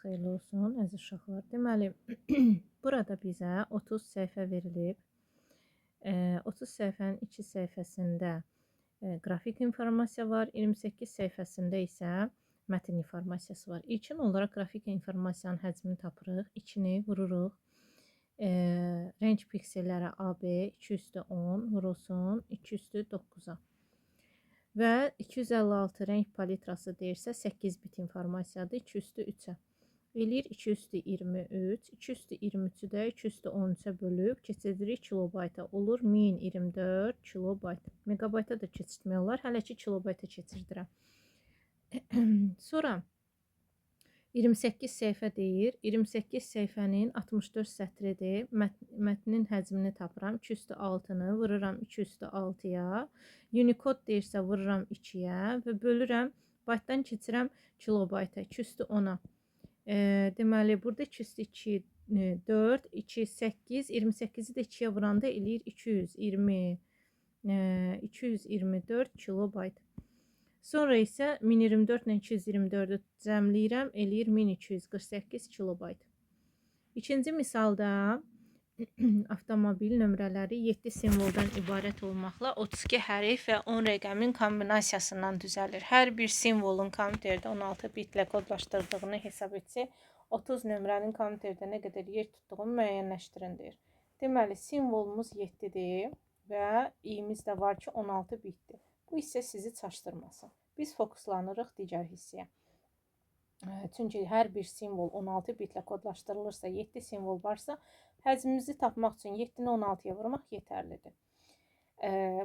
xeyirli olsun, əziz uşaqlar. Deməli, burada bizə 30 səhifə verilib. 30 səhifənin 2 səhifəsində qrafik informasiya var, 28 səhifəsində isə mətn informasiyası var. İlkin olaraq qrafik informasiyanın həcmini tapırıq, 2-ni vururuq. Rəng pikselləri AB 2/10 vurulsun 2/9-a. Və 256 rəng palitrası deyirsə 8 bit informasiyadır 2/3-ə. Eləyir 2/23, 2/23-ü də 2/13-ə bölüb keçiririk kilobayta. Olur 1024 kilobayt. Megabayta da keçirtmək olar. Hələ ki kilobayta keçirdirəm. Sonra 28 səhifə deyir. 28 səhifənin 64 sətridir. Mətnin həcmini tapıram. 2/6-nı vururam 2/6-ya. Unicode deyirsə vururam 2-yə və bölürəm. Baytdan keçirəm kilobayta 2/10-a. Deməli, burada 2/2, 4, 2, 8, 28-i də 2-yə vuranda eləyir 224 kilobayt. Sonra isə 1024 ilə 224-ü cəmləyirəm, eləyir 1248 kilobayt. İkinci misalda avtomobil nömrələri 7 simvoldan ibarət olmaqla 32 hərf və 10 rəqəmin kombinasiyasından düzəlir. Hər bir simvolun kompüterdə 16 bitlə kodlaşdırdığını hesab etsək, 30 nömrənin kompüterdə nə qədər yer tutduğunu müəyyənləşdirin deyir. Deməli, simvolumuz 7-dir və i-miz də var ki, 16 bitdir. Bu hissə sizi çaşdırmasın. Biz fokuslanırıq digər hissəyə. Çünki hər bir simvol 16 bitlə kodlaşdırılırsa, 7 simvol varsa, həcmimizi tapmaq üçün 7-ni 16-ya vurmaq yetərlidir.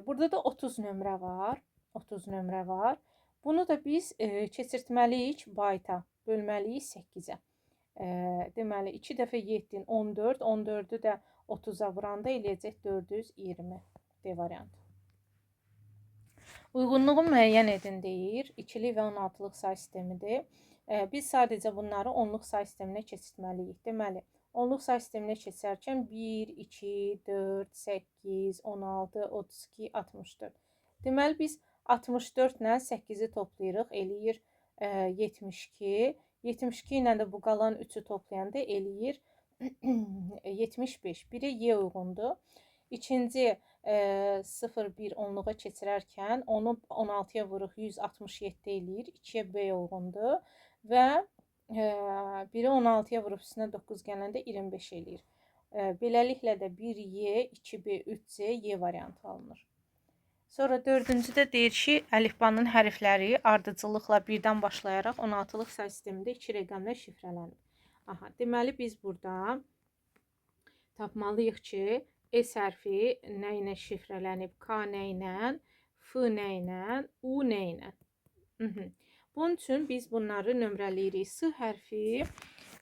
Burada da 30 nömrə var. 30 nömrə var. Bunu da biz keçirtməliyik bayta, bölməliyik 8-ə. Deməli, 2 dəfə 7-in 14, 14-ü də 30-a vuranda eləyəcək 420 D variantı. Uyğunluğu müəyyən edin deyir. İkili və 16-lıq say sistemidir. Biz sadəcə bunları onluq say sisteminə keçirtməliyik. Deməli, onluq say sisteminə keçərkən 1, 2, 4, 8, 16, 32, 64. Deməli, biz 64 ilə 8-i toplayırıq, eləyir 72. 72 ilə də bu qalan 3-ü toplayanda eləyir 75. Biri Y uyğundur. İkinci 0-1 onluğa keçirərkən onu 16-ya vuruq 167 eləyir. 2-yə B uyğundur. Və biri 16-ya vurub üstünə 9 gələndə 25 eləyir. Beləliklə də 1Y, 2B, 3C, Y variantı alınır. Sonra dördüncüdə deyir ki, əlifbanın hərfləri ardıcıllıqla birdən başlayaraq 16-lıq say sistemində 2 rəqəmlə şifrələnir. Aha, deməli biz burada tapmalıyıq ki, S hərfi nə ilə şifrələnib, K nə ilə, F nə ilə, U nə ilə. Bunun üçün biz bunları nömrələyirik. S hərfi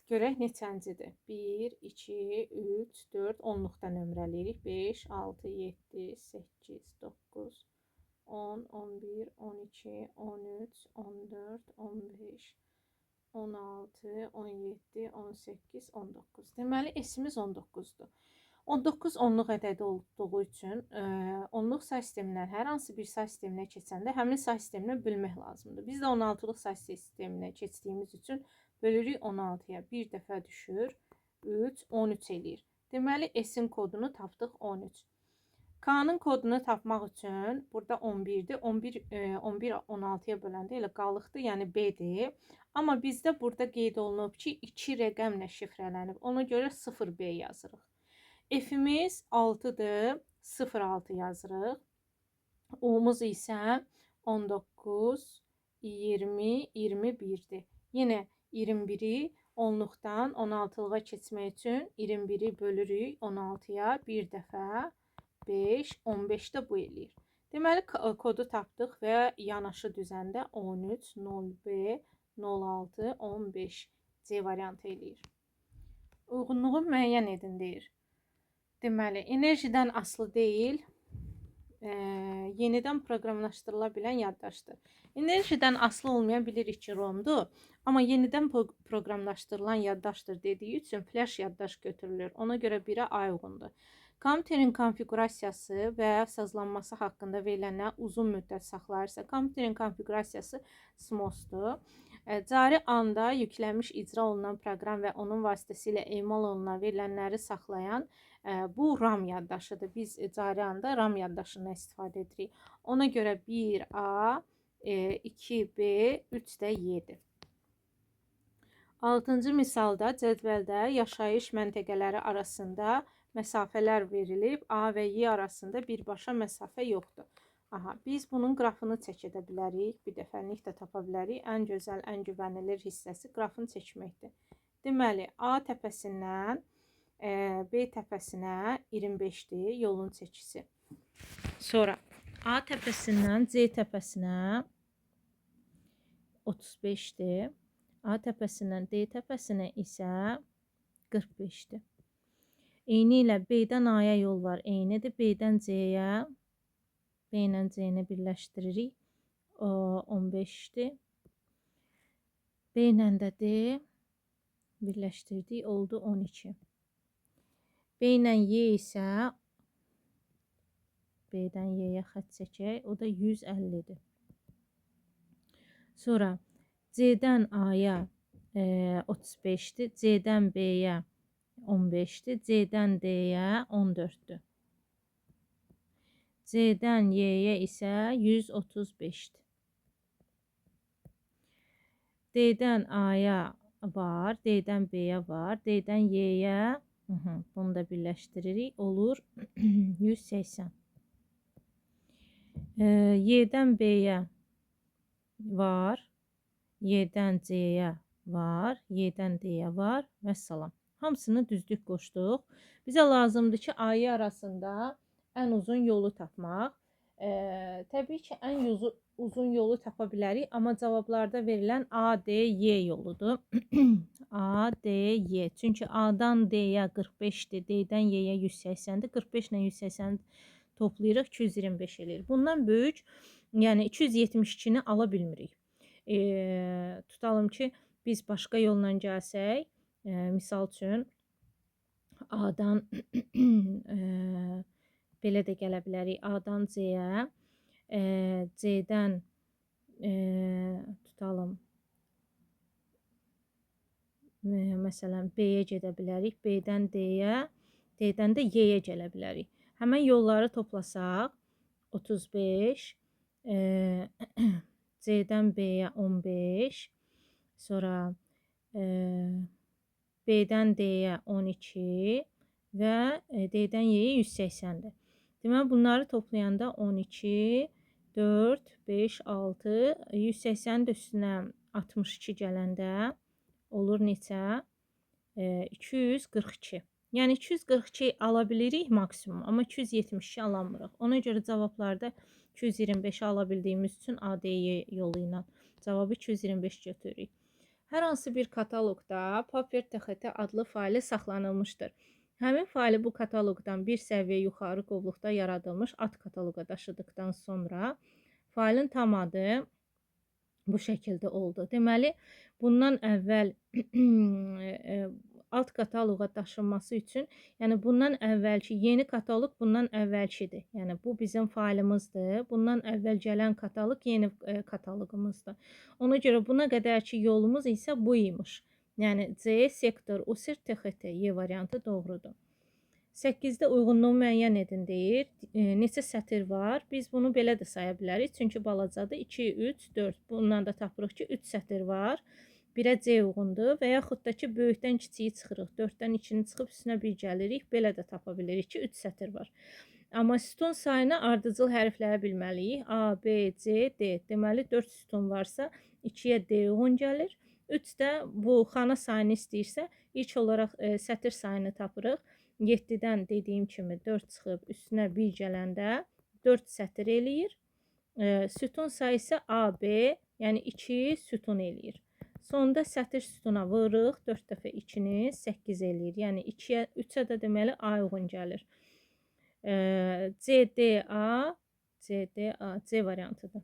görək neçəncidir. 1, 2, 3, 4, 10-luqda nömrələyirik. 5, 6, 7, 8, 9, 10, 11, 12, 13, 14, 15, 16, 17, 18, 19. Deməli, S-imiz 19-dur. 19 onluq ədədi olduğu üçün onluq say sistemindən hər hansı bir say sisteminə keçəndə həmin say sisteminə bölmək lazımdır. Biz də 16-lıq say sisteminə keçdiyimiz üçün bölürük 16-ya. Bir dəfə düşür, 3, 13 eləyir. Deməli, S-in kodunu tapdıq 13. K-nın kodunu tapmaq üçün burada 11-dir. 11 16-ya böləndə elə qalıqdır, yəni B-dir. Amma bizdə burada qeyd olunub ki, 2 rəqəmlə şifrələnib. Ona görə 0B yazırıq. F-imiz 6-dır, 0,6 yazırıq. U-muz isə 19, 20, 21-dir. Yenə 21-i onluqdan 16-lığa keçmək üçün 21-i bölürük 16-ya bir dəfə 5, 15 də bu eləyir. Deməli, kodu tapdıq və yanaşı düzəndə 13, 0B, 06, 15 C variantı eləyir. Uyğunluğu müəyyən edin deyir. Deməli, enerjidən asılı deyil, yenidən proqramlaşdırıla bilən yaddaşdır. Enerjidən asılı olmayan bilirik ki, ROM-dur, amma yenidən proqramlaşdırılan yaddaşdır dediyi üçün flash yaddaş götürülür. Ona görə biri A uyğundur. Kompüterin konfiqurasiyası və sazlanması haqqında verilənə uzun müddət saxlayırsa, kompüterin konfiqurasiyası SMOS-dur. Cari anda yüklənmiş icra olunan proqram və onun vasitəsilə emal olunan verilənləri saxlayan bu RAM yaddaşıdır. Biz cari anda RAM yaddaşından istifadə edirik. Ona görə 1A, 2B, 3 də Y-dir. 6-cı misalda cədvəldə yaşayış məntəqələri arasında məsafələr verilib. A və Y arasında birbaşa məsafə yoxdur. Aha, biz bunun qrafını çəkə də bilərik. Bir dəfəlik də tapa bilərik. Ən gözəl, ən güvənilir hissəsi qrafını çəkməkdir. Deməli, A təpəsindən B təpəsinə 25-dir yolun çəkisi. Sonra A təpəsindən C təpəsinə 35-dir. A təpəsindən D təpəsinə isə 45-dir. Eyni ilə B-dən A-ya yol var. Eynidir. B-dən C-yə B ilə C-ni birləşdiririk. 15-dir. B ilə də D birləşdirdik. Oldu 12. B ilə Y isə B-dən Y-yə xətt çəkək. O da 150-dir. Sonra C-dən A-ya 35-dir. C-dən B-yə 15-dir. C-dən D-yə 14-dür. C-dən Y-yə isə 135-dir. D-dən A-ya var, D-dən B-yə var, D-dən Y-yə bunu da birləşdiririk. Olur 180. Y-dən B-yə var, Y-dən C-yə var, Y-dən D-yə var və salam. Hamısını düzlük qoşduq. Bizə lazımdır ki, A-Y arasında ən uzun yolu tapmaq. Təbii ki, ən uzun yolu tapa bilərik, amma cavablarda verilən A, D, Y yoludur. A, D, Y. Çünki A-dan D-yə 45-dir, D-dən Y-yə 180-dir. 45 ilə 180 toplayırıq, 225 eləyir. Bundan böyük, yəni 272-ni ala bilmirik. Tutalım ki, biz başqa yolla gəlsək, misal üçün A-dan belə də gələ bilərik. A-dan C-yə, C-dən tutalım, məsələn, B-yə gedə bilərik. B-dən D-yə, D-dən də Y-yə gələ bilərik. Həmən yolları toplasaq, 35, C-dən B-yə 15, sonra B-dən D-yə 12 və D-dən Y-yə 180-dir. Deməli, bunları toplayanda 12, 4, 5, 6, 180-in üstünə 62 gələndə olur neçə? 242. Yəni 242 ala bilirik maksimum, amma 272 alamırıq. Ona görə cavablarda 225 ala bildiyimiz üçün ADY yolu ilə cavabı 225 götürürük. Hər hansı bir kataloqda Paper TXT adlı faili saxlanılmışdır. Həmin faili bu kataloqdan bir səviyyə yuxarı qovluqda yaradılmış ad kataloqa daşıdıqdan sonra failin tam adı bu şəkildə oldu. Deməli, bundan əvvəl alt kataloqa daşınması üçün, yəni bundan əvvəlki yeni kataloq bundan əvvəlkidir. Yəni bu bizim failimizdir. Bundan əvvəl gələn kataloq yeni kataloqumuzdur. Ona görə buna qədərki yolumuz isə bu imiş. Yəni C sektor USR TXT Y variantı doğrudur. 8-də uyğunluğu müəyyən edin deyir. Neçə sətir var? Biz bunu belə də saya bilərik. Çünki balacadır. 2, 3, 4. Bundan da tapırıq ki, 3 sətir var. 1-ə C uyğundur və yaxud da ki, böyükdən kiçiyi çıxırıq. 4-dən 2-ni çıxıb üstünə 1 gəlirik. Belə də tapa bilirik ki, 3 sətir var. Amma sütun sayını ardıcıl hərfləyə bilməliyik. A, B, C, D. Deməli, 4 sütun varsa 2-yə D uyğun gəlir. 3 də bu xana sayını istəyirsə, ilk olaraq sətir sayını tapırıq. 7-dən dediyim kimi 4 çıxıb üstünə 1 gələndə 4 sətir eləyir. Sütun sayısı A, B, yəni 2 sütun eləyir. Sonda sətir sütuna vururuq. 4 dəfə 2-ni 8 eləyir. Yəni 3-ə də deməli A uyğun gəlir. CDA, C variantıdır.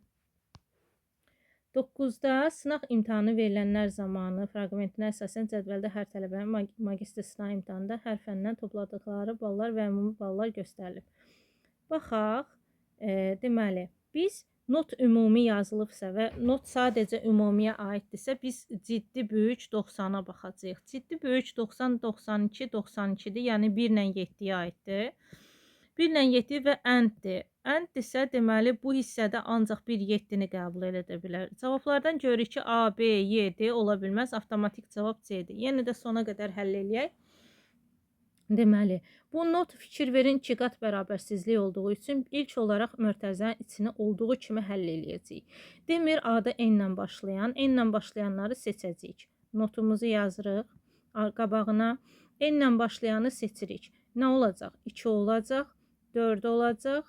9-da sınaq imtahanı verilənlər zamanı fraqmentinə əsasən cədvəldə hər tələbənin magistr sınaq imtahanında hər fəndən topladıqları ballar və ümumi ballar göstərilib. Baxaq, deməli, biz not ümumi yazılıbsa və not sadəcə ümumiyə aiddirsə, biz ciddi böyük 90-a baxacağıq. Ciddi böyük 90, 92, 92-dir, yəni 1 ilə 7-yə aiddir. 1 ilə 7 və enddir. Enddirsə, deməli, bu hissədə ancaq bir 7-ni qəbul edə bilər. Cavablardan görürük ki, A, B, Y, D ola bilməz. Avtomatik cavab C-dir. Yenə də sona qədər həll eləyək. Deməli, bu not fikir verin 2 qat bərabərsizlik olduğu üçün ilk olaraq mörtəzənin içini olduğu kimi həll eləyəcəyik. Demir A-da N ilə başlayan, N ilə başlayanları seçəcəyik. Notumuzu yazırıq qabağına. N ilə başlayanı seçirik. Nə olacaq? 2 olacaq, 4 olacaq,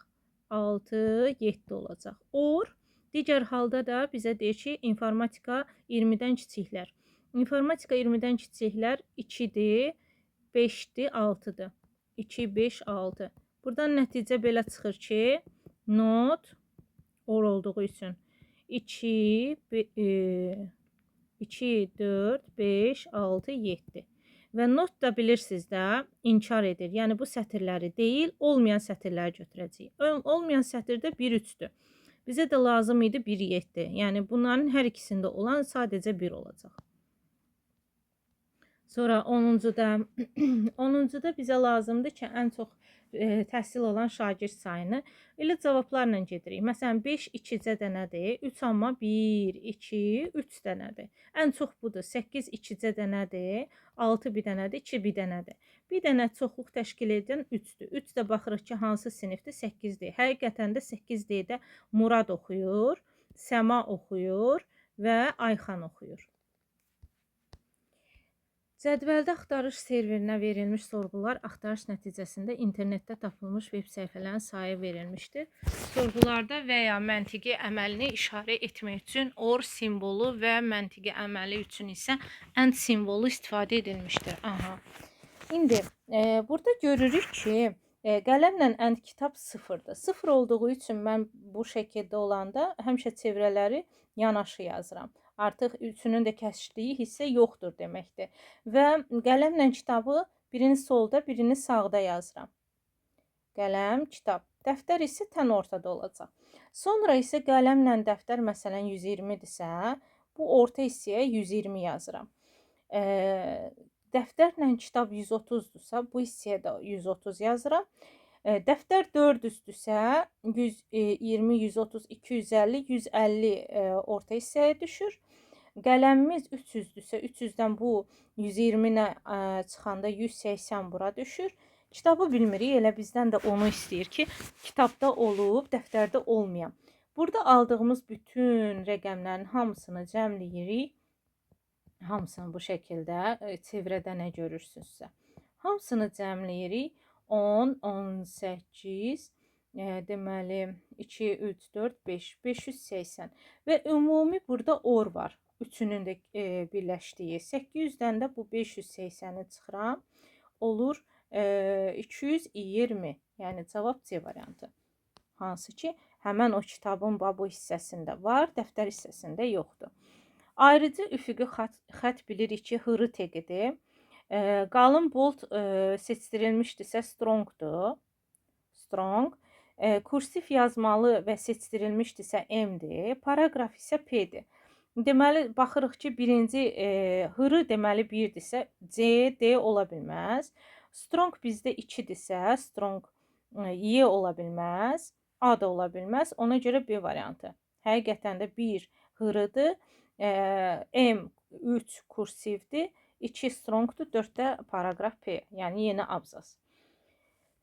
6, 7 olacaq. Or, digər halda da bizə deyir ki, informatika 20-dən kiçiklər. İnformatika 20-dən kiçiklər 2-dir. 5'dir, 6'dır. 2, 5, 6. Buradan nəticə belə çıxır ki, not or olduğu üçün 2, 4, 5, 6, 7. Və not da bilirsiniz də inkar edir. Yəni bu sətirləri deyil, olmayan sətirləri götürəcəyik. Olmayan sətirdə 1, 3'dür. Bizə də lazım idi 1, 7. Yəni bunların hər ikisində olan sadəcə 1 olacaq. Sonra 10-da 10-da bizə lazımdır ki, ən çox təhsil olan şagird sayını elə cavablarla gedirik. Məsələn, 5 2-cə dənədir, 3 amma 1, 2, 3 dənədir. Ən çox budur. 8 2-cə dənədir, 6 bir dənədir, 2 bir dənədir. Bir dənə çoxluq təşkil edən 3-dür. 3 də baxırıq ki, hansı sinifdir? 8-dir. Həqiqətən də 8D-də Murad oxuyur, Səma oxuyur və Ayxan oxuyur. Cədvəldə axtarış serverinə verilmiş sorğular axtarış nəticəsində internetdə tapılmış veb səhifələrin sayı verilmişdir. Sorğularda və ya məntiqi əməlini işarə etmək üçün or simvolu və məntiqi əməli üçün isə and simvolu istifadə edilmişdir. Aha. İndi burada görürük ki, qələmlə and kitab 0'dır. 0 olduğu üçün mən bu şəkildə olanda həmişə çevrələri yanaşı yazıram. Artıq üçünün də kəsişdiyi hissə yoxdur deməkdir. Və qələmlə kitabı birini solda, birini sağda yazıram. Qələm, kitab. Dəftər isə tən ortada olacaq. Sonra isə qələmlə dəftər məsələn 120-dirsə, bu orta hissəyə 120 yazıram. Dəftərlə kitab 130-dursa, bu hissəyə də 130 yazıram. Dəftər 400-dürsə, 120, 130, 250, 150 orta hissəyə düşür. Qələmimiz 300-dürsə, 300-dən bu 120-nə çıxanda 180 bura düşür. Kitabı bilmirik, elə bizdən də onu istəyir ki, kitabda olub, dəftərdə olmayan. Burada aldığımız bütün rəqəmlərin hamısını cəmləyirik. Hamısını bu şəkildə çevrədə nə görürsünüzsə. Hamısını cəmləyirik. 10, 18, deməli 2, 3, 4, 5, 580 və ümumi burada or var. Üçünün də birləşdiyi 800-dən də bu 580-i çıxıram. Olur 220. Yəni cavab C variantı. Hansı ki, həmən o kitabın bu hissəsində var, dəftər hissəsində yoxdur. Ayrıcı üfüqi xətt bilirik ki, hırı teqidir. Qalın bold seçdirilmişdirsə strongdur. Strong. Kursiv yazmalı və seçdirilmişdirsə M-dir. Paragraf isə P-dir. Deməli, baxırıq ki, birinci hırı deməli 1-dirsə C, D ola bilməz. Strong bizdə 2-dirsə strong Y ola bilməz. A da ola bilməz. Ona görə B variantı. Həqiqətən də 1 hırıdır. M 3 kursivdir. 2 strongdur, 4-də paragraf P, yəni yeni abzas.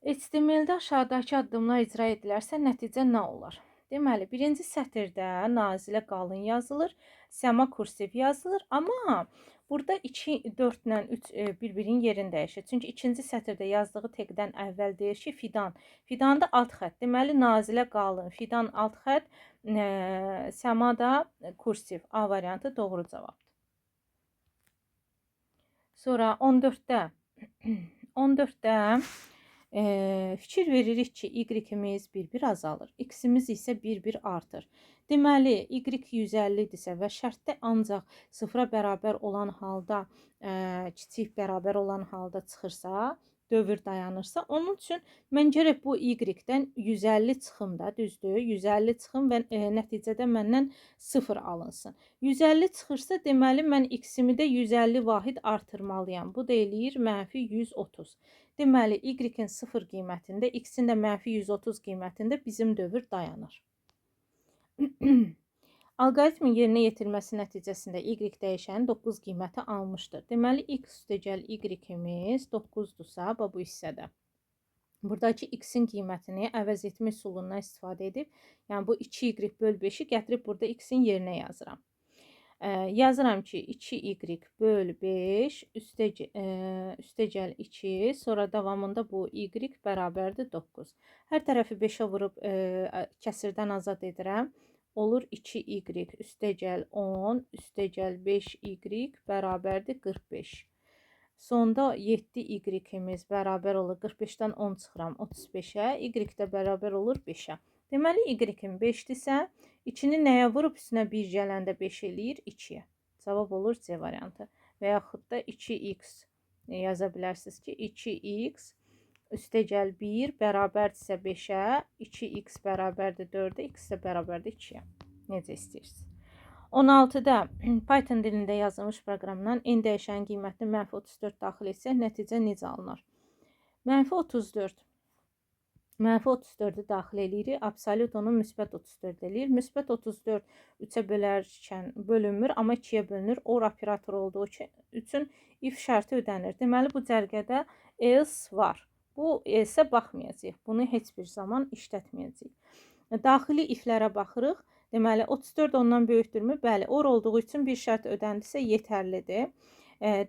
HTML-də aşağıdakı addımlar icra edilərsə nəticə nə olar? Deməli, birinci sətirdə Nazilə qalın yazılır, Səma kursiv yazılır, amma burada 2, 4 ilə 3 bir-birinin yerini dəyişir. Çünki ikinci sətirdə yazdığı teqdən əvvəl deyir ki, Fidan. Fidanda alt xətt. Deməli, Nazilə qalın, Fidan alt xətt, Səma da kursiv. A variantı doğru cavabdır. Sonra 14'də fikir veririk ki, y-imiz bir-bir azalır. X-imiz isə bir-bir artır. Deməli, y 150-dirsə və şərtdə ancaq 0-a bərabər olan halda, kiçik bərabər olan halda çıxırsa, dövr dayanırsa, onun üçün mən gərək bu y-dən 150 çıxım da, düzdür? 150 çıxım və nəticədə məndən 0 alınsın. 150 çıxırsa, deməli mən x-imi də 150 vahid artırmalıyam. Bu da eləyir -130. Deməli, y-in 0 qiymətində, x-in də -130 qiymətində bizim dövr dayanır. Alqoritmin yerinə yetirməsi nəticəsində y dəyişənin 9 qiyməti almışdır. Deməli, x üstəgəl y-imiz 9-dursa, bu hissədə. Buradakı x-in qiymətini əvəz etmə üsulundan istifadə edib, yəni bu 2y böl 5-i gətirib burada x-in yerinə yazıram. Yazıram ki, 2y böl 5 üstəgəl 2, sonra davamında bu y bərabərdir 9. Hər tərəfi 5-ə vurub kəsirdən azad edirəm. Olur 2y üstəgəl 10 üstəgəl 5y bərabərdir 45. Sonda 7y-imiz bərabər olur. 45-dən 10 çıxıram 35-ə. Y də bərabər olur 5-ə. Deməli, y-im 5-dirsə, 2-ni nəyə vurub üstünə 1 gələndə 5 eləyir 2-yə. Cavab olur C variantı. Və yaxud da 2x yaza bilərsiniz ki, 2x üstəgəl 1 bərabərdirsə 5-ə, 2x bərabərdir 4-ə, x də bərabərdir 2-yə. Necə istəyirsiniz? 16-da Python dilində yazılmış proqramdan n dəyişənin qiymətini -34 daxil etsək, nəticə necə alınır? -34. -34-ü daxil eləyirik. Absolut onu müsbət 34 eləyir. Müsbət 34 3-ə bölərkən bölünmür, amma 2-yə bölünür. OR operatoru olduğu üçün if şərti ödənir. Deməli, bu cərgədə else var. Bu else baxmayacaq. Bunu heç bir zaman işlətməyəcək. Daxili iflərə baxırıq. Deməli, 34 ondan böyükdürmü? Bəli, OR olduğu üçün bir şərt ödəndirsə yetərlidir.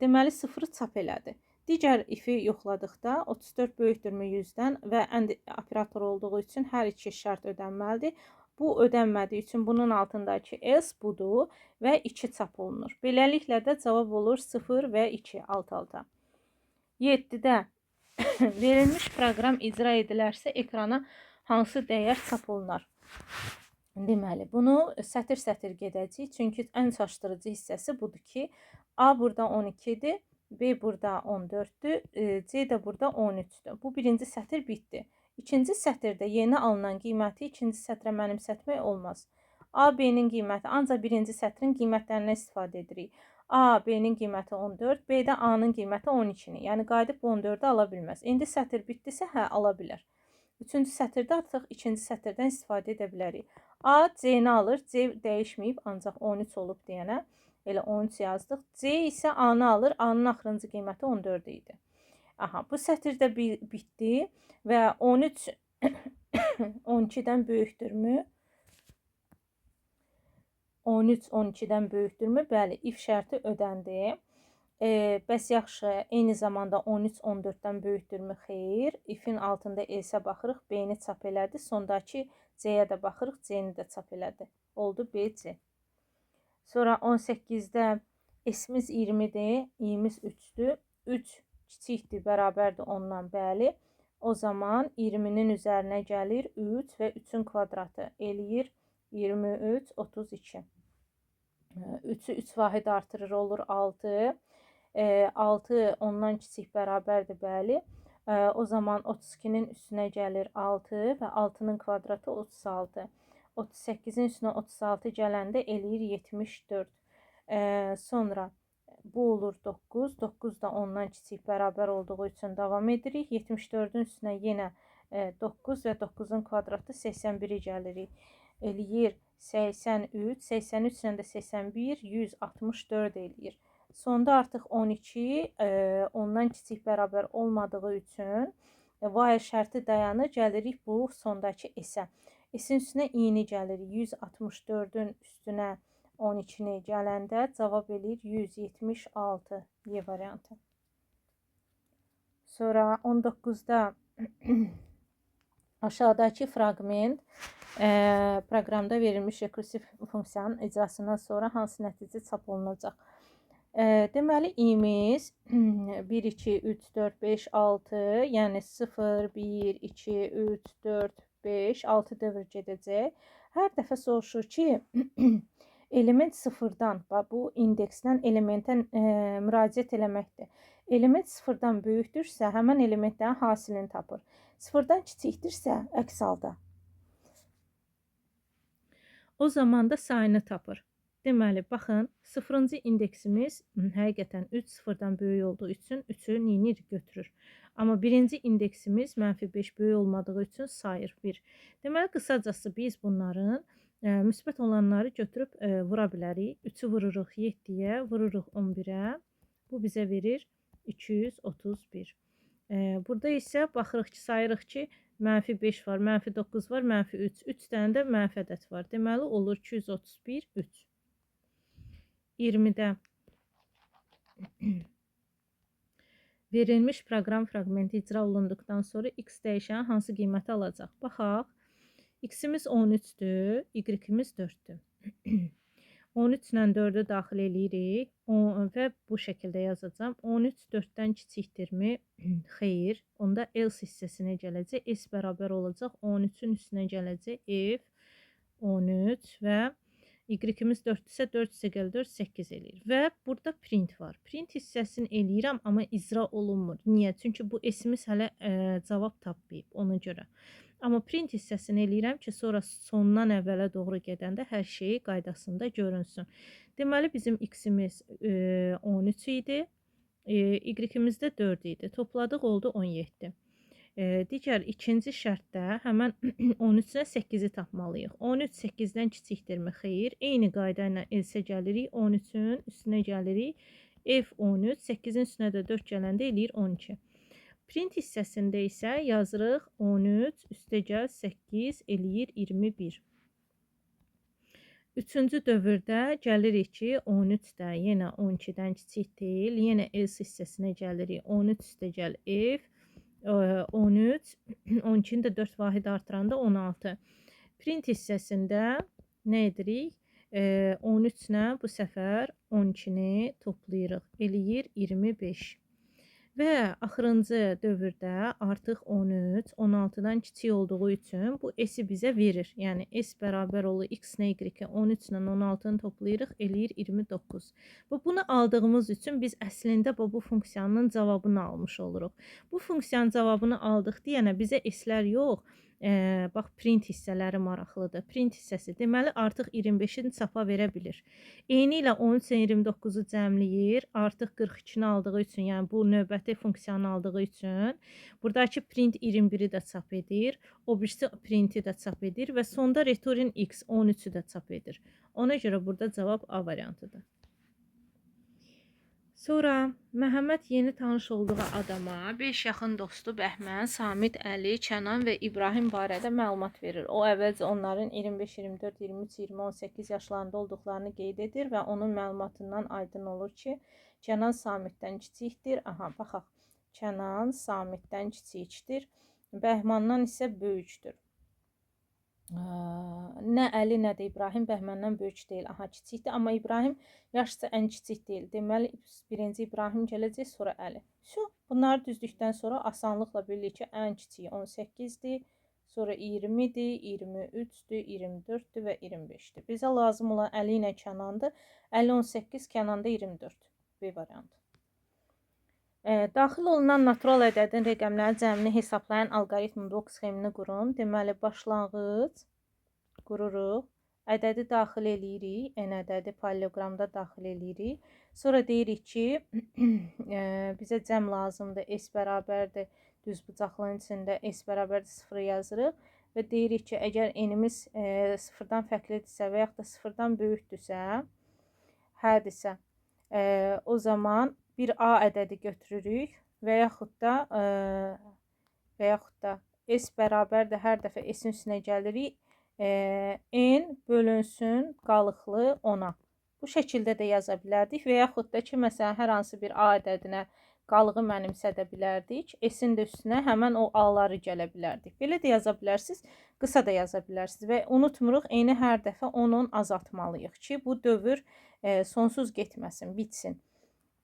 Deməli, 0-ı çap elədi. Digər ifi yoxladıqda 34 böyükdürmü 100-dən və AND operatoru olduğu üçün hər iki şərt ödənməlidir. Bu ödənmədiyi üçün bunun altındakı else budur və 2 çap olunur. Beləliklə də cavab olur 0 və 2 alt-alta. 7-də verilmiş proqram icra edilərsə ekrana hansı dəyər çap olunar? Deməli, bunu sətir-sətir gedəcəyik. Çünki ən çaşdırıcı hissəsi budur ki, A burada 12-dir, B burada 14-dür, C də burada 13-dür. Bu birinci sətir bitdi. İkinci sətirdə yeni alınan qiyməti ikinci sətrə mənimsətmək olmaz. A, B-nin qiyməti, ancaq birinci sətrin qiymətlərindən istifadə edirik. A, B-nin qiyməti 14, B də A-nın qiyməti 12-ni. Yəni, qayıdıb 14-ü ala bilməz. İndi sətir bitdisə, hə, ala bilər. Üçüncü sətirdə artıq ikinci sətirdən istifadə edə bilərik. A, C-ni alır. C dəyişməyib, ancaq 13 olub deyənə. Elə 13 yazdıq. C isə A-nı alır. A-nın axırıncı qiyməti 14 idi. Aha, bu sətirdə bitdi və 13 12-dən böyükdürmü? 13 12-dən böyükdürmü? Bəli, if şərti ödəndi. Bəs yaxşı, eyni zamanda 13 14-dən böyükdürmü? Xeyr. Ifin altında else baxırıq, B-ni çap elədi. Sondakı C-yə də baxırıq, C-ni də çap elədi. Oldu B, C. Sonra 18-də S-imiz 20-dir, i-miz 3-dür. 3 kiçikdir, bərabərdir ondan, bəli. O zaman 20-nin üzərinə gəlir 3 və 3-ün kvadratı eləyir 23, 32. 3-ü 3 vahid artırır, olur 6. 6 ondan kiçik bərabərdir, bəli. O zaman 32-nin üstünə gəlir 6 və 6-nın kvadratı 36. 38-in üstünə 36 gələndə eləyir 74. Sonra bu olur 9. 9 da ondan kiçik bərabər olduğu üçün davam edirik. 74-ün üstünə yenə 9 və 9-un kvadratı 81-i gəlirik. Eləyir 83. 83 ilə də 81, 164 eləyir. Sonda artıq 12 ondan kiçik bərabər olmadığı üçün while şərti dayanır. Gəlirik bu sondakı S-ə. S-in üstünə i-ni gəlirik. 164-ün üstünə 12-ni gələndə cavab eləyir 176 Y variantı. Sonra 19-da aşağıdakı fraqment proqramda verilmiş rekursiv funksiyanın icrasından sonra hansı nəticə çap olunacaq? Deməli, i-miz 1, 2, 3, 4, 5, 6, yəni 0, 1, 2, 3, 4, 5, 6 dövr gedəcək. Hər dəfə soruşur ki, Element sıfırdan, bu indeksdən elementə müraciət eləməkdir. Element sıfırdan böyükdürsə, həmən elementlərin hasilini tapır. Sıfırdan kiçikdirsə, əks halda. O zaman da sayını tapır. Deməli, baxın, 0-cı indeksimiz həqiqətən 3 sıfırdan böyük olduğu üçün 3-ü neynir? Götürür. Amma birinci indeksimiz -5 böyük olmadığı üçün sayır 1. Deməli, qısacası biz bunların müsbət olanları götürüb vura bilərik. 3-ü vururuq 7-yə, vururuq 11-ə. Bu bizə verir 231. Burada isə baxırıq ki, sayırıq ki, -5 var, -9 var, -3. 3 dənə də mənfi ədəd var. Deməli, olur 231, 3. 20-də verilmiş proqram fraqmenti icra olunduqdan sonra x dəyişəni hansı qiyməti alacaq? Baxaq, x-imiz 13-dür, y-imiz 4-dür. 13 ilə 4-ü daxil eləyirik və bu şəkildə yazacağım. 13 4-dən kiçikdirmi? Xeyr. Onda else hissəsinə gələcək. S bərabər olacaq. 13-ün üstünə gələcək. F 13 və y-imiz 4-dürsə 4 isə gəl 4, 8 eləyir. Və burada print var. Print hissəsini eləyirəm, amma icra olunmur. Niyə? Çünki bu S-imiz hələ cavab tapmayıb ona görə. Amma print hissəsini eləyirəm ki, sonra sondan əvvələ doğru gedəndə hər şey qaydasında görünsün. Deməli, bizim x-imiz 13 idi, y-imiz də 4 idi. Topladıq, oldu 17. Digər ikinci şərtdə həmən 13-dən 8-i tapmalıyıq. 13 8-dən kiçikdirmi? Xeyr. Eyni qayda ilə else gəlirik. 13-ün üstünə gəlirik. F13, 8-in üstünə də 4 gələndə eləyir 12. Print hissəsində isə yazırıq 13 üstəgəl 8 eləyir 21. Üçüncü dövrdə gəlirik ki, 13 də yenə 12-dən kiçik deyil. Yenə else hissəsinə gəlirik. 13 üstəgəl F 13, 12-ni də 4 vahid artıranda 16. Print hissəsində nə edirik? 13 ilə bu səfər 12-ni toplayırıq. Eləyir 25. Və axırıncı dövrdə artıq 13, 16-dan kiçik olduğu üçün bu S-i bizə verir. Yəni S bərabər olur x nə y-ə 13 ilə 16-nı toplayırıq, eləyir 29. Və bunu aldığımız üçün biz əslində bu funksiyanın cavabını almış oluruq. Bu funksiyanın cavabını aldıq deyənə bizə S-lər yox, bax print hissələri maraqlıdır. Print hissəsi deməli artıq 25-ini çapa verə bilir. Eyni ilə 13 ilə 29-u cəmləyir. Artıq 42-ni aldığı üçün, yəni bu növbəti funksiyanı aldığı üçün buradakı print 21-i də çap edir. O birisi printi də çap edir və sonda return x 13-ü də çap edir. Ona görə burada cavab A variantıdır. Sonra Məhəmməd yeni tanış olduğu adama 5 yaxın dostu Bəhmən, Samid, Əli, Kənan və İbrahim barədə məlumat verir. O əvvəlcə onların 25, 24, 23, 20, 18 yaşlarında olduqlarını qeyd edir və onun məlumatından aydın olur ki, Kənan Samiddən kiçikdir. Aha, baxaq. Kənan Samiddən kiçikdir. Bəhmandan isə böyükdür. Nə Əli, nə də İbrahim Bəhməndən böyük deyil. Aha, kiçikdir, amma İbrahim yaşca ən kiçik deyil. Deməli, birinci İbrahim gələcək, sonra Əli. Bunları düzdükdən sonra asanlıqla bilirik ki, ən kiçiyi 18-dir, sonra 20-dir, 23-dür, 24-dür və 25-dir. Bizə lazım olan Əli ilə Kənandır. Əli 18, Kənanda 24. B variantı. Daxil olunan natural ədədin rəqəmlərin cəmini hesablayan alqoritm blok sxemini qurun. Deməli, başlanğıc qururuq. Ədədi daxil eləyirik. N ədədi paralelogramda daxil eləyirik. Sonra deyirik ki, bizə cəm lazımdır. S bərabərdir. Düz bucaqlığın içində S bərabərdir 0 yazırıq. Və deyirik ki, əgər N-imiz 0-dan fərqlidirsə və yaxud da 0-dan böyükdürsə, hərdirsə, o zaman bir A ədədi götürürük və yaxud da S bərabərdir, hər dəfə S-in üstünə gəlirik. N bölünsün qalıqlı 10-a. Bu şəkildə də yaza bilərdik və yaxud da ki, məsələn, hər hansı bir A ədədinə qalığı mənimsədə bilərdik. S-in də üstünə həmən o A-ları gələ bilərdik. Belə də yaza bilərsiniz, qısa da yaza bilərsiniz və unutmuruq, N-i hər dəfə 10-10 azaltmalıyıq ki, bu dövr sonsuz getməsin, bitsin.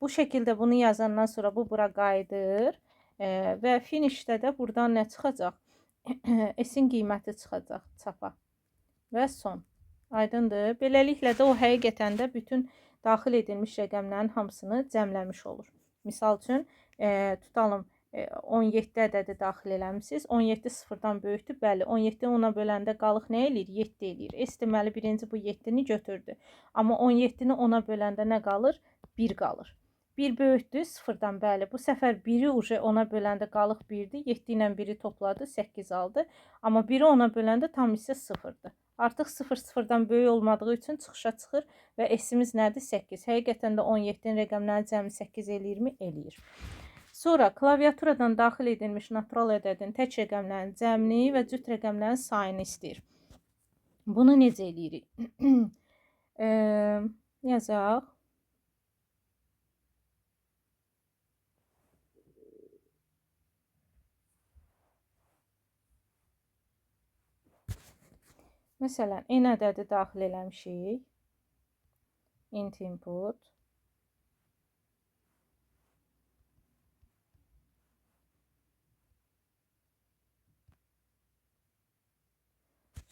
Bu şəkildə bunu yazandan sonra bu bura qayıdır və finişdə də buradan nə çıxacaq? S-in qiyməti çıxacaq çapa və son. Aydındır. Beləliklə də o həqiqətən də bütün daxil edilmiş rəqəmlərin hamısını cəmləmiş olur. Misal üçün, tutalım 17 ədədi daxil eləmisiniz. 17 sıfırdan böyükdür. Bəli, 17-ni ona böləndə qalıq nə eləyir? 7 eləyir. S deməli birinci bu 7-ni götürdü. Amma 17-ni ona böləndə nə qalır? 1 qalır. 1 böyükdür sıfırdan, bəli. Bu səfər 1-i ona böləndə qalıq 1-dir. 7 ilə 1-i topladı, 8 aldı. Amma 1-i ona böləndə tam isə 0-dır. Artıq 0 sıfırdan böyük olmadığı üçün çıxışa çıxır və S-imiz nədir? 8. Həqiqətən də 17-nin rəqəmlərin cəmi 8 eləyirmi? Eləyir. Sonra klaviaturadan daxil edilmiş natural ədədin tək rəqəmlərin cəmini və cüt rəqəmlərin sayını istəyir. Bunu necə eləyirik? Yazaq. Məsələn, n ədədi daxil eləmişik. Int input.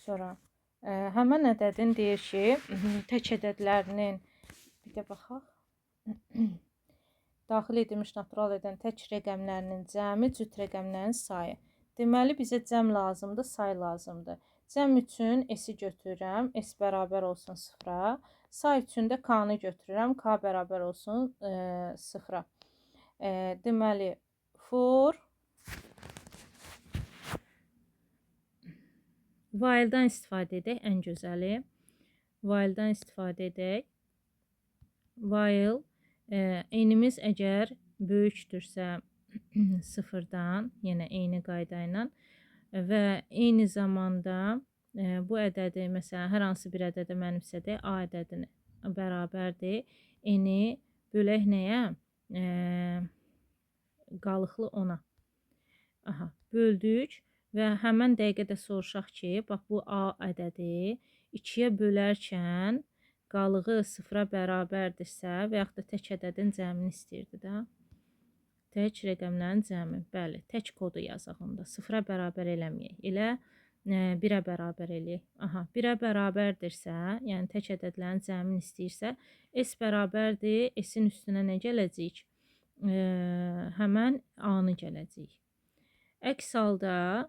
Sonra həmən ədədin deyir ki, tək ədədlərinin bir də baxaq. Daxil edilmiş natural ədədin tək rəqəmlərinin cəmi, cüt rəqəmlərin sayı. Deməli, bizə cəm lazımdır, say lazımdır. Cəm üçün S-i götürürəm, S bərabər olsun 0-a. Say üçün də K-nı götürürəm, K bərabər olsun 0-a. Deməli, for while-dan istifadə edək, ən gözəli. While-dan istifadə edək. While n-imiz əgər böyükdürsə 0-dan, yenə eyni qayda ilə və eyni zamanda bu ədədi, məsələn, hər hansı bir ədədə mənimsədək, A ədədini bərabərdir. N-i bölək nəyə? Qalıqlı 10-a. Aha, böldük və həmən dəqiqədə soruşaq ki, bax bu A ədədi 2-yə bölərkən qalığı 0-a bərabərdirsə və yaxud da tək ədədin cəmini istəyirdi də. Tək rəqəmlərin cəmi. Bəli, tək kodu yazaq onda. 0-a bərabər eləməyək. Elə 1-ə bərabər eləyək. Aha, 1-ə bərabərdirsə, yəni tək ədədlərin cəmini istəyirsə, S bərabərdir. S-in üstünə nə gələcəyik? Həmən A-nı gələcəyik. Əks halda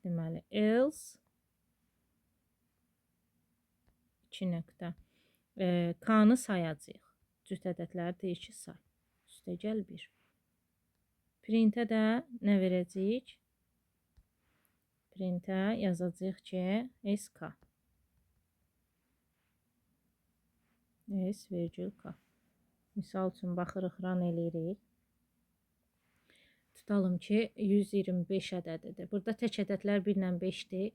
deməli, else 2 nöqtə. K-nı sayacaq. Cüt ədədləri deyir ki, say. Üstəgəl 1. Printə də nə verəcəyik? Printə yazacaq ki, SK. S virgül K. Misal üçün baxırıq, run eləyirik. Tutalım ki, 125 ədədidir. Burada tək ədədlər 1 ilə 5-dir.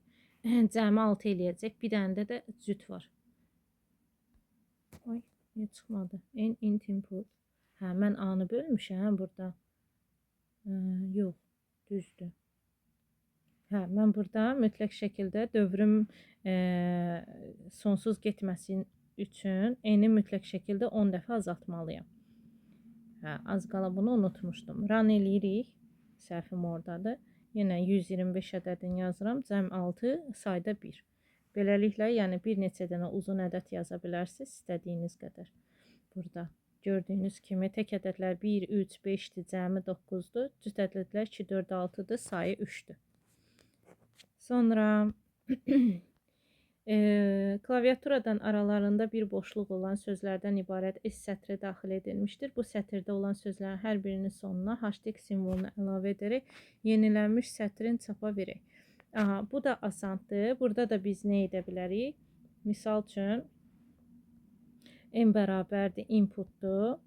Cəmi 6 eləyəcək. Bir dənə də cüt var. Ay, niyə çıxmadı? Int input. Hə, mən A-nı bölmüşəm burada. Yox, düzdür. Hə, mən burada mütləq şəkildə dövrüm sonsuz getməsin üçün N-i mütləq şəkildə 10 dəfə azaltmalıyam. Hə, az qala bunu unutmuşdum. Run eləyirik. Səhvim oradadır. Yenə 125 ədədini yazıram. Cəm 6, sayda 1. Beləliklə, yəni bir neçə dənə uzun ədəd yaza bilərsiniz, istədiyiniz qədər. Burada gördüyünüz kimi tək ədədlər 1, 3, 5-dir, cəmi 9-dur. Cüt ədədlər 2, 4, 6-dır, sayı 3-dür. Sonra klaviaturadan aralarında bir boşluq olan sözlərdən ibarət S sətri daxil edilmişdir. Bu sətirdə olan sözlərin hər birinin sonuna hashtag simvolunu əlavə edərək yenilənmiş sətrin çapa verək. Aha, bu da asandır. Burada da biz nə edə bilərik? Misal üçün, n bərabərdir inputdur.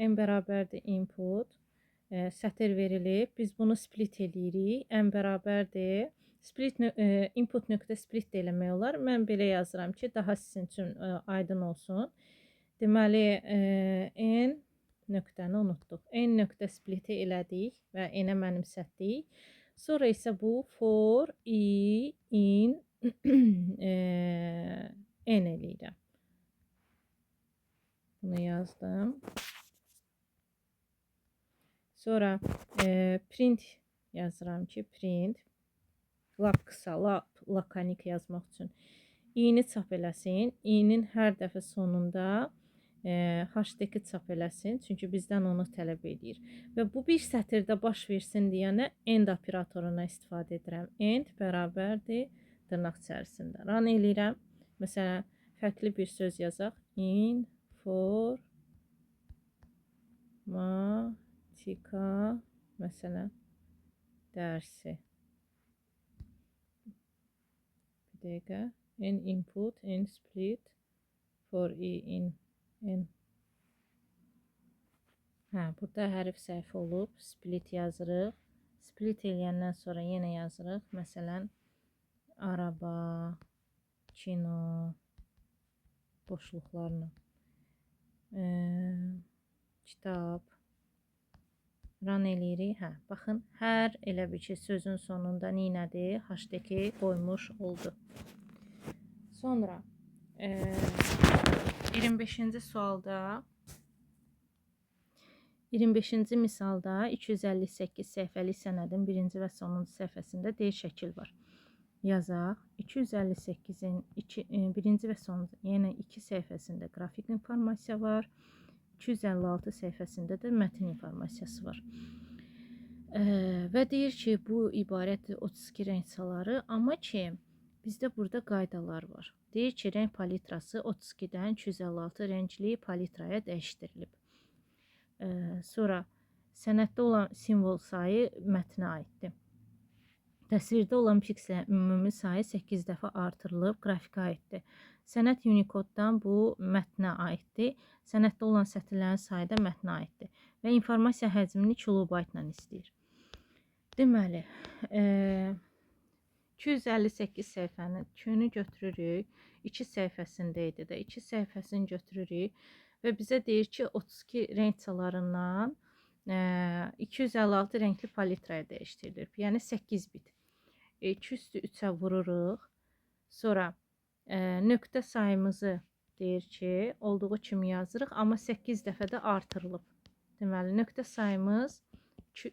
N bərabərdir input. Sətir verilib. Biz bunu split eləyirik. N bərabərdir. Input nöqtə split də eləmək olar. Mən belə yazıram ki, daha sizin üçün aydın olsun. Deməli, n nöqtəni unutduq. N nöqtə spliti elədik və n-ə mənimsətdik. Sonra isə bu for i in n eləyirəm. Bunu yazdım. Sonra print yazıram ki, print lap qısa, lap lakanik yazmaq üçün i-ni çap eləsin. I-nin hər dəfə sonunda hashtag-i çap eləsin. Çünki bizdən onu tələb edir. Və bu bir sətirdə baş versin deyənə end operatoruna istifadə edirəm. End bərabərdir dırnaq içərisində. Run eləyirəm. Məsələn, fərqli bir söz yazaq. İnformatika məsələn dərsi. Bir dəqiqə. In input, in split for in. Burada hərf səhv olub. Split yazırıq. Split eləyəndən sonra yenə yazırıq. Məsələn, araba, kino, boşluqlarla. Kitab. Run eləyirik. Baxın, hər elə bir ki, sözün sonunda neynədir? Hashtag-i qoymuş oldu. Sonra 25-ci sualda 25-ci misalda 258 səhifəlik sənədin birinci və sonuncu səhifəsində D şəkil var. Yazaq. 258-in birinci və sonuncu, yəni 2 səhifəsində qrafik informasiya var. 256 səhifəsində də mətn informasiyası var. Və deyir ki, bu ibarətdir 32 rəng çaları, amma ki, bizdə burada qaydalar var. Deyir ki, rəng palitrası 32-dən 256 rəngli palitraya dəyişdirilib. Sonra sənəddə olan simvol sayı mətnə aiddir. Təsvirdə olan pikselin ümumi sayı 8 dəfə artırılıb, qrafikə aiddir. Sənəd Unicode-dan bu mətnə aiddir. Sənəddə olan sətirlərin sayı da mətnə aiddir. Və informasiya həcmini kilobaytla istəyir. Deməli, 258 səhifənin tükünü götürürük. 2 səhifəsində idi də. 2 səhifəsini götürürük. Və bizə deyir ki, 32 rəng çalarından 256 rəngli palitraya dəyişdirilib. Yəni 8 bit. 2 üstü 3-ə vururuq. Sonra nöqtə sayımızı deyir ki, olduğu kimi yazırıq, amma 8 dəfə də artırılıb. Deməli, nöqtə sayımız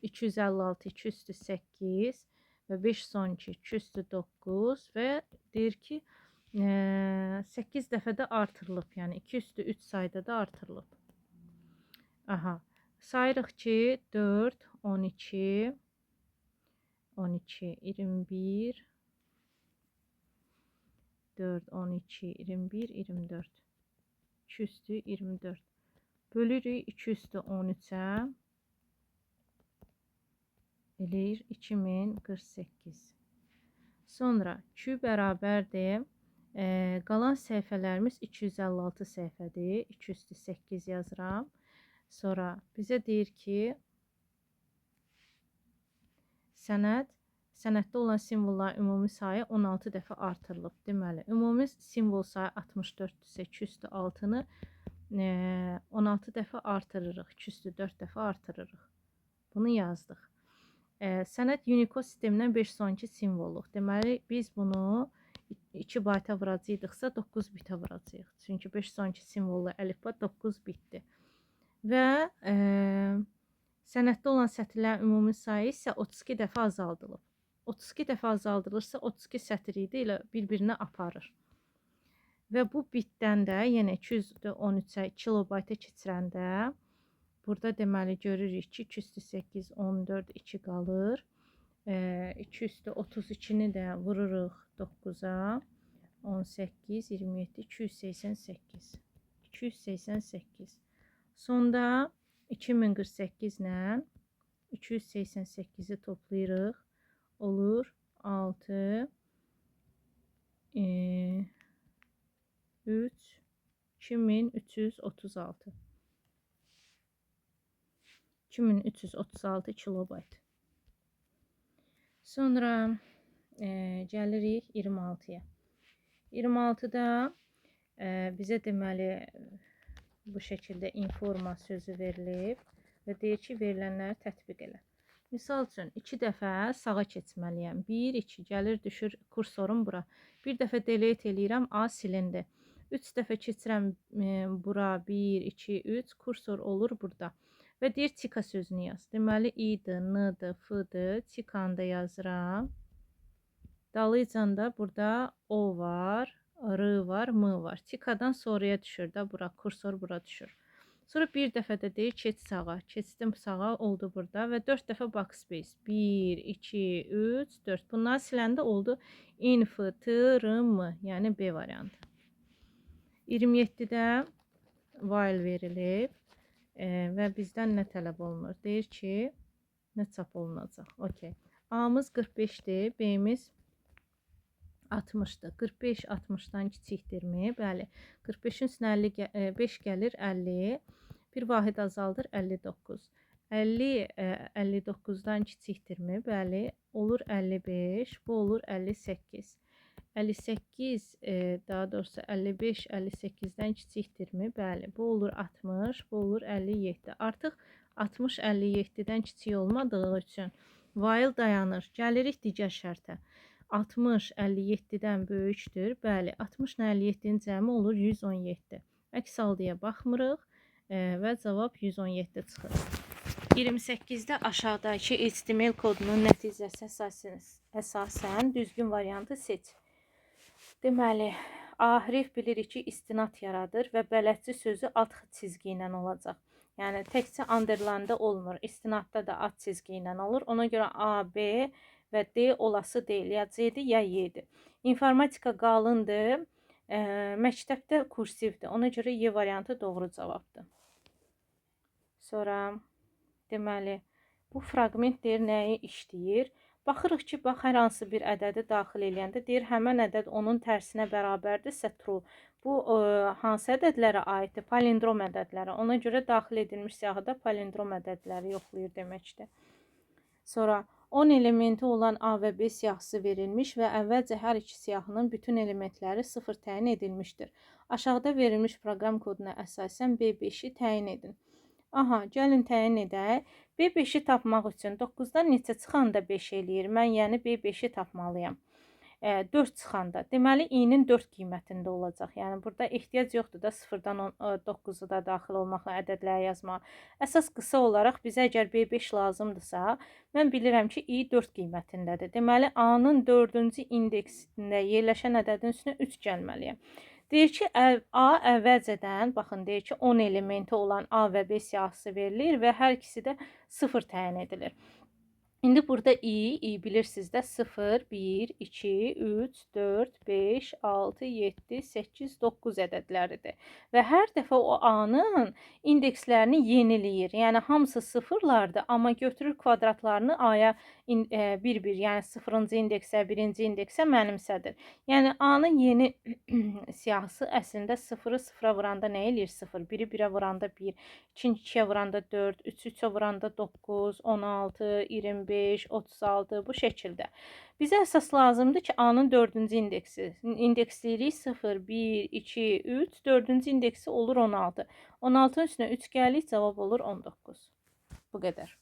256, 2 üstü 8 və 5 son 2, 2 üstü 9 və deyir ki, 8 dəfə də artırılıb. Yəni 2 üstü 3 sayda da artırılıb. Sayırıq ki, 4, 12, 12, 21, 4, 12, 21, 24. 2 üstü 24. Bölürük 2 üstü 13'ə. Eləyir 2048. Sonra Q bərabərdir. Qalan səhifələrimiz 256 səhifədir. 2 üstü 8 yazıram. Sonra bizə deyir ki, sənəddə olan simvolların ümumi sayı 16 dəfə artırılıb. Deməli, ümumi simvol sayı 64-dürsə 2 üstü 6-nı 16 dəfə artırırıq. 2 üstü 4 dəfə artırırıq. Bunu yazdıq. Sənəd Unicode sistemindən 5 sonraki simvolluq. Deməli, biz bunu 2 bayta vuracaqdıqsa 9 bitə vuracağıq. Çünki 5 sonraki simvollu əlifba 9 bitdir. Və sənəddə olan sətirlərin ümumi sayı isə 32 dəfə azaldılıb. 32 dəfə azaldılırsa 32 sətir idi ilə bir-birinə aparır. Və bu bitdən də yenə 213-ə kilobayta keçirəndə burada deməli görürük ki 2 üstü 8, 14, 2 qalır. 2 üstü 32-ni də vururuq 9-a. 18, 27, 288. 288. Sonda 2048 ilə 288-i toplayırıq. Olur 6, 3, 2336. 2336 kilobayt. Sonra gəlirik 26-ya. 26-da bizə deməli bu şəkildə informa sözü verilib və deyir ki, verilənləri tətbiq elə. Misal üçün 2 dəfə sağa keçməliyəm. 1, 2 gəlir düşür kursorum bura. 1 dəfə delete eləyirəm, A silindi. 3 dəfə keçirəm bura 1, 2, 3 kursor olur burada. və deyir çika sözünü yaz. Deməli i-dir, n-dır, f-dır. Çikanı da yazıram. Dalıcan da burada o var, r var, m var. Çikadan sonraya düşür də bura, kursor bura düşür. Sonra bir dəfə də deyir keç sağa. Keçdim sağa, oldu burada və 4 dəfə backspace. 1, 2, 3, 4. Bunları siləndə oldu infıtırım, yəni B variantı. 27-də while verilib və bizdən nə tələb olunur? Deyir ki, nə çap olunacaq? Okay. A-mız 45-dir, B-miz 60-dır. 45 60-dan kiçikdirmi? Bəli. 45-in üstünə 5 gəlir 50. Bir vahid azaldır 59. 50 59-dan kiçikdirmi? Bəli. Olur 55. Bu olur 58. 58 daha doğrusu 55 58-dən kiçikdirmi? Bəli. Bu olur 60. Bu olur 57. Artıq 60 57-dən kiçik olmadığı üçün while dayanır. Gəlirik digər şərtə. 60 57-dən böyükdür. Bəli, 60 ilə 57-nin cəmi olur 117. Əks haldıya baxmırıq və cavab 117 çıxır. 28-də aşağıdakı HTML kodunun nəticəsi əsasən düzgün variantı seç. Deməli, A hərf bilirik ki, istinad yaradır və bələdçi sözü alt çizgi ilə olacaq. Yəni, təkcə underline-da olmur. İstinadda da alt çizgi ilə olur. Ona görə A, B və D olası deyil. Ya C-dir, ya Y-dir. İnformatika qalındır. Məktəbdə kursivdir. Ona görə Y variantı doğru cavabdır. Sonra, deməli, bu fraqment deyir, nəyi işləyir? Baxırıq ki, bax, hər hansı bir ədədi daxil eləyəndə deyir, həmən ədəd onun tərsinə bərabərdirsə true. Bu, hansı ədədlərə aiddir? Palindrom ədədlərə. Ona görə daxil edilmiş siyahıda palindrom ədədləri yoxlayır deməkdir. Sonra, 10 elementi olan A və B siyahısı verilmiş və əvvəlcə hər iki siyahının bütün elementləri 0 təyin edilmişdir. Aşağıda verilmiş proqram koduna əsasən B5-i təyin edin. Aha, gəlin təyin edək. B5-i tapmaq üçün 9-dan neçə çıxanda 5 eləyir? Mən yəni B5-i tapmalıyam. 4 çıxanda. Deməli, i-nin 4 qiymətində olacaq. Yəni, burada ehtiyac yoxdur da 0-dan 9-u da daxil olmaqla ədədləri yazmaq. Əsas qısa olaraq bizə əgər B5 lazımdırsa, mən bilirəm ki, i 4 qiymətindədir. Deməli, A-nın 4-cü indeksində yerləşən ədədin üstünə 3 gəlməliyəm. Deyir ki, A əvvəlcədən, baxın, deyir ki, 10 elementi olan A və B siyahısı verilir və hər ikisi də 0 təyin edilir. İndi burada i bilirsiniz də 0, 1, 2, 3, 4, 5, 6, 7, 8, 9 ədədləridir. Və hər dəfə o A-nın indekslərini yeniləyir. Yəni, hamısı sıfırlardır, amma götürür kvadratlarını A-ya bir-bir, yəni 0-cı indeksə, 1-ci indeksə mənimsədir. Yəni, A-nın yeni siyahısı əslində 0-ı 0-a vuranda nə eləyir? 0, 1-i 1-ə vuranda 1, 2-ni 2-yə vuranda 4, 3-ü 3-ə vuranda 9, 16, 25, 36 bu şəkildə. Bizə əsas lazımdır ki, A-nın 4-cü indeksi. İndeksləyirik 0, 1, 2, 3, 4-cü indeksi olur 16. 16-nın üstünə 3 gəlir, cavab olur 19. Bu qədər.